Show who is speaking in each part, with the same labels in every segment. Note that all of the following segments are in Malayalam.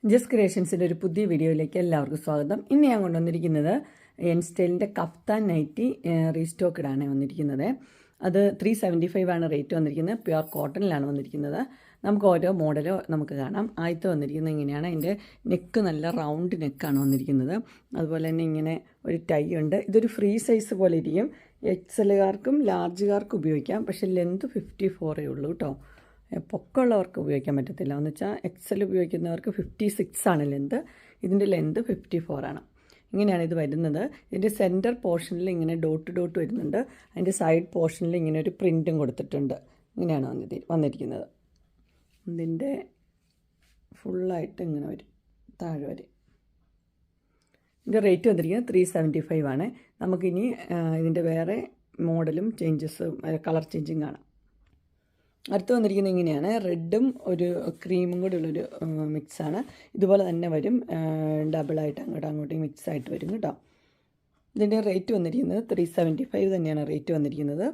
Speaker 1: ജസ്റ്റ് ക്രിയേഷൻസിൻ്റെ ഒരു പുതിയ വീഡിയോയിലേക്ക് എല്ലാവർക്കും സ്വാഗതം. ഇന്ന് ഞാൻ കൊണ്ടുവന്നിരിക്കുന്നത് എൻ സ്റ്റൈലിൻ്റെ കഫ്താൻ നൈറ്റി റീസ്റ്റോക്കഡാണ് വന്നിരിക്കുന്നത്. അത് 375 ആണ് റേറ്റ് വന്നിരിക്കുന്നത്. പ്യുവർ കോട്ടണിലാണ് വന്നിരിക്കുന്നത്. നമുക്ക് ഓരോ മോഡലോ നമുക്ക് കാണാം. ആദ്യത്തെ വന്നിരിക്കുന്നത് ഇങ്ങനെയാണ്. അതിൻ്റെ നെക്ക് നല്ല റൗണ്ട് നെക്കാണ് വന്നിരിക്കുന്നത്. അതുപോലെ തന്നെ ഇങ്ങനെ ഒരു ടൈ ഉണ്ട്. ഇതൊരു ഫ്രീ സൈസ് പോലെ ഇരിക്കും. എക്സലുകാർക്കും ലാർജുകാർക്കും ഉപയോഗിക്കാം. പക്ഷേ ലെന്ത് 54 ഉള്ളൂ കേട്ടോ. പൊക്കമുള്ളവർക്ക് ഉപയോഗിക്കാൻ പറ്റത്തില്ല. എന്ന് വെച്ചാൽ എക്സൽ ഉപയോഗിക്കുന്നവർക്ക് 56 ആണ് ലെന്ത്. ഇതിൻ്റെ ലെന്ത് 54 ആണ്. ഇങ്ങനെയാണ് ഇത് വരുന്നത്. ഇതിൻ്റെ സെൻറ്റർ പോർഷനിൽ ഇങ്ങനെ ഡോട്ട് ഡോട്ട് വരുന്നുണ്ട്. അതിൻ്റെ സൈഡ് പോർഷനിൽ ഇങ്ങനെ ഒരു പ്രിൻറ്റും കൊടുത്തിട്ടുണ്ട്. ഇങ്ങനെയാണ് വന്നിരിക്കുന്നത്. ഇതിൻ്റെ ഫുള്ളായിട്ട് ഇങ്ങനെ വരും, താഴെ വരും. ഇതിൻ്റെ റേറ്റ് വന്നിരിക്കുന്നത് 375 ആണ്. നമുക്കിനി ഇതിൻ്റെ വേറെ മോഡലും ചേഞ്ചസും കളർ ചേഞ്ചും കാണാം. അടുത്ത് വന്നിരിക്കുന്നത് ഇങ്ങനെയാണ്. റെഡും ഒരു ക്രീമും കൂടി ഉള്ളൊരു മിക്സാണ്. ഇതുപോലെ തന്നെ വരും, ഡബിളായിട്ട് അങ്ങോട്ടും മിക്സായിട്ട് വരും കേട്ടോ. ഇതിൻ്റെ റേറ്റ് വന്നിരിക്കുന്നത് 375 തന്നെയാണ് റേറ്റ് വന്നിരിക്കുന്നത്.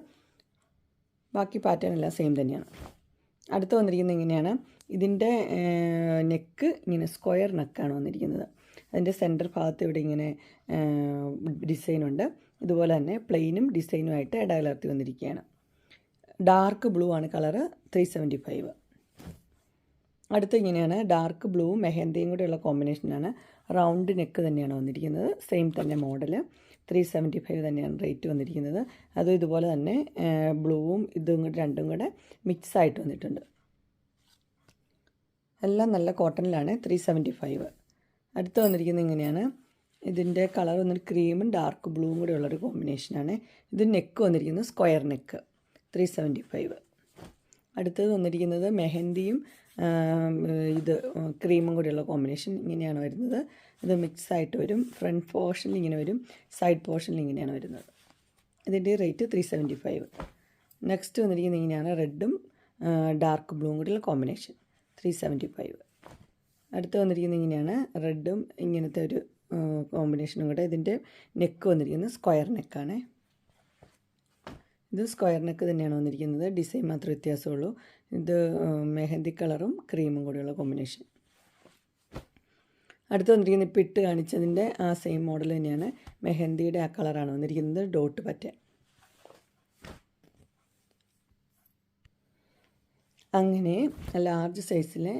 Speaker 1: ബാക്കി പാറ്റേൺ എല്ലാം സെയിം തന്നെയാണ്. അടുത്ത് വന്നിരിക്കുന്നത് ഇങ്ങനെയാണ്. ഇതിൻ്റെ നെക്ക് ഇങ്ങനെ സ്ക്വയർ നെക്കാണ് വന്നിരിക്കുന്നത്. അതിൻ്റെ സെൻറ്റർ ഭാഗത്ത് ഇവിടെ ഇങ്ങനെ ഡിസൈനുണ്ട്. ഇതുപോലെ തന്നെ പ്ലെയിനും ഡിസൈനുമായിട്ട് ഇടകലർത്തി വന്നിരിക്കുകയാണ്. ഡാർക്ക് ബ്ലൂ ആണ് കളറ്, 375. അടുത്ത് ഇങ്ങനെയാണ്. ഡാർക്ക് ബ്ലൂവും മെഹന്തിയും കൂടെയുള്ള കോമ്പിനേഷനാണ്. റൗണ്ട് നെക്ക് തന്നെയാണ് വന്നിരിക്കുന്നത്. സെയിം തന്നെ മോഡൽ, 375 തന്നെയാണ് റേറ്റ് വന്നിരിക്കുന്നത്. അതും ഇതുപോലെ തന്നെ ബ്ലൂവും ഇതും കൂടെ രണ്ടും കൂടെ മിക്സായിട്ട് വന്നിട്ടുണ്ട്. എല്ലാം നല്ല കോട്ടണിലാണ്, 375. അടുത്ത് വന്നിരിക്കുന്നത് ഇങ്ങനെയാണ്. ഇതിൻ്റെ കളർ വന്നിട്ട് ക്രീമും ഡാർക്ക് ബ്ലൂവും കൂടെ ഉള്ളൊരു കോമ്പിനേഷനാണ്. ഇത് നെക്ക് വന്നിരിക്കുന്നത് സ്ക്വയർ നെക്ക്, 375. അടുത്തത് വന്നിരിക്കുന്നത് മെഹന്തിയും ഇത് ക്രീമും കൂടിയുള്ള കോമ്പിനേഷൻ. ഇങ്ങനെയാണ് വരുന്നത്. ഇത് മിക്സായിട്ട് വരും. ഫ്രണ്ട് പോർഷനിൽ ഇങ്ങനെ വരും, സൈഡ് പോർഷനിൽ ഇങ്ങനെയാണ് വരുന്നത്. ഇതിൻ്റെ റേറ്റ് 375. നെക്സ്റ്റ് വന്നിരിക്കുന്നത് ഇങ്ങനെയാണ്. റെഡും ഡാർക്ക് ബ്ലൂവും കൂടിയുള്ള കോമ്പിനേഷൻ, 375. അടുത്ത് വന്നിരിക്കുന്നത് ഇങ്ങനെയാണ്. റെഡും ഇങ്ങനത്തെ ഒരു കോമ്പിനേഷനും കൂടെ. ഇതിൻ്റെ നെക്ക് വന്നിരിക്കുന്നത് സ്ക്വയർ നെക്കാണ്. ഇത് സ്ക്വയർ നെക്ക് തന്നെയാണ് വന്നിരിക്കുന്നത്. ഡിസൈൻ മാത്രമേ വ്യത്യാസമുള്ളൂ. ഇത് മെഹന്തി കളറും ക്രീമും കൂടെയുള്ള കോമ്പിനേഷൻ. അടുത്ത് വന്നിരിക്കുന്നത് ഇപ്പോൾ ഇട്ട് കാണിച്ചതിൻ്റെ ആ സെയിം മോഡൽ തന്നെയാണ്. മെഹന്തിയുടെ ആ കളറാണ് വന്നിരിക്കുന്നത്, ഡോട്ട് പാറ്റേൺ. അങ്ങനെ ലാർജ് സൈസിലെ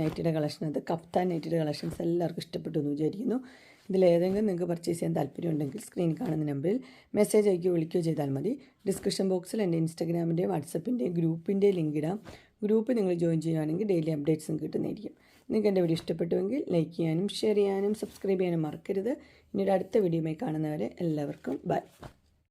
Speaker 1: നൈറ്റിയുടെ കളക്ഷൻ, അത് കഫ്താൻ നൈറ്റിയുടെ കളക്ഷൻസ് എല്ലാവർക്കും ഇഷ്ടപ്പെട്ടു എന്ന് വിചാരിക്കുന്നു. ഇതിലേതെങ്കിലും നിങ്ങൾക്ക് പർച്ചേസ് ചെയ്യാൻ താല്പര്യമുണ്ടെങ്കിൽ സ്ക്രീനിൽ കാണുന്ന നമ്പറിൽ മെസ്സേജ് അയക്കുകയോ വിളിക്കുകയോ ചെയ്താൽ മതി. ഡിസ്ക്രിപ്ഷൻ ബോക്സിൽ എൻ്റെ ഇൻസ്റ്റാഗ്രാമിൻ്റെയും വാട്സപ്പിൻ്റെയും ഗ്രൂപ്പിൻ്റെ ലിങ്ക് ഇടാം. ഗ്രൂപ്പ് നിങ്ങൾ ജോയിൻ ചെയ്യുകയാണെങ്കിൽ ഡെയിലി അപ്ഡേറ്റ്സും കിട്ടുന്നതായിരിക്കും. നിങ്ങൾക്ക് എൻ്റെ വീഡിയോ ഇഷ്ടപ്പെട്ടുവെങ്കിൽ ലൈക്ക് ചെയ്യാനും ഷെയർ ചെയ്യാനും സബ്സ്ക്രൈബ് ചെയ്യാനും മറക്കരുത്. ഇനി ഒരു അടുത്ത വീഡിയോയുമായി കാണുന്നവരെ എല്ലാവർക്കും ബൈ.